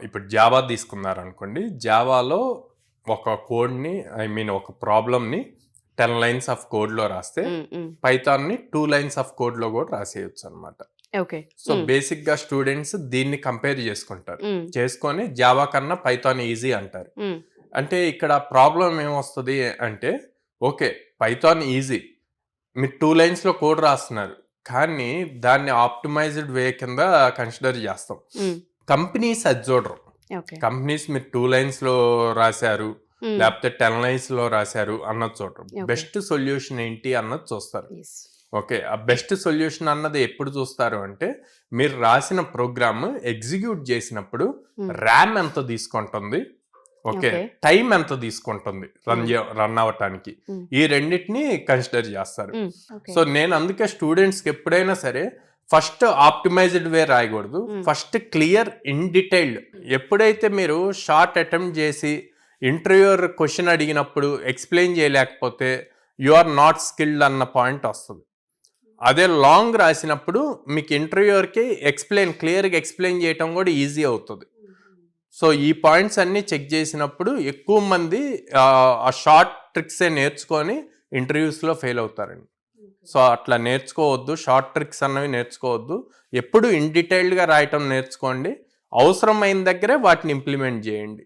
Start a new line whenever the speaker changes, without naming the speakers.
ఇప్పుడు జావా తీసుకున్నారనుకోండి, జావాలో ఒక కోడ్ని ఒక ప్రాబ్లమ్ని 10 lines ఆఫ్ కోడ్లో రాస్తే పైథాన్ని 2 lines ఆఫ్ కోడ్లో కూడా రాసేయచ్చు అనమాట.
ఓకే.
సో బేసిక్గా స్టూడెంట్స్ దీన్ని కంపేర్ చేసుకుంటారు, చేసుకొని జావా కన్నా పైథాన్ ఈజీ అంటారు. అంటే ఇక్కడ ప్రాబ్లం ఏమొస్తుంది అంటే, ఓకే పైథాన్ ఈజీ, మీరు 2 linesలో కోడ్ రాస్తున్నారు, కానీ దాన్ని ఆప్టిమైజ్డ్ వే కింద కన్సిడర్ చేస్తాం. కంపెనీస్ అది చూడరు. కంపెనీస్ మీరు 2 linesలో రాశారు లేకపోతే 10 linesలో రాశారు అన్నది చూడరు. బెస్ట్ సొల్యూషన్ ఏంటి అన్నది చూస్తారు. ఓకే, ఆ బెస్ట్ సొల్యూషన్ అన్నది ఎప్పుడు చూస్తారు అంటే, మీరు రాసిన ప్రోగ్రామ్ ఎగ్జిక్యూట్ చేసినప్పుడు ర్యామ్ ఎంత తీసుకుంటుంది, ఓకే టైం ఎంత తీసుకుంటుంది రన్ అవ్వటానికి, ఈ రెండింటిని కన్సిడర్ చేస్తారు. సో నేను అందుకే స్టూడెంట్స్కి ఎప్పుడైనా సరే ఫస్ట్ ఆప్టిమైజ్డ్ వే రాయకూడదు, ఫస్ట్ క్లియర్ ఇన్ డీటెయిల్డ్. ఎప్పుడైతే మీరు షార్ట్ అటెంప్ట్ చేసి ఇంటర్వ్యూర్ క్వశ్చన్ అడిగినప్పుడు ఎక్స్ప్లెయిన్ చేయలేకపోతే యు ఆర్ నాట్ స్కిల్డ్ అన్న పాయింట్ వస్తుంది. అదే లాంగ్ రాసినప్పుడు మీకు ఇంటర్వ్యూర్కి క్లియర్గా ఎక్స్ప్లెయిన్ చేయటం కూడా ఈజీ అవుతుంది. సో ఈ పాయింట్స్ అన్నీ చెక్ చేసినప్పుడు ఎక్కువ మంది ఆ షార్ట్ ట్రిక్సే నేర్చుకొని ఇంటర్వ్యూస్లో ఫెయిల్ అవుతారండి. సో అట్లా నేర్చుకోవద్దు, షార్ట్ ట్రిక్స్ అన్నవి నేర్చుకోవద్దు. ఎప్పుడు ఇన్ డీటెయిల్డ్గా రాయటం నేర్చుకోండి, అవసరమైన దగ్గరే వాటిని ఇంప్లిమెంట్ చేయండి.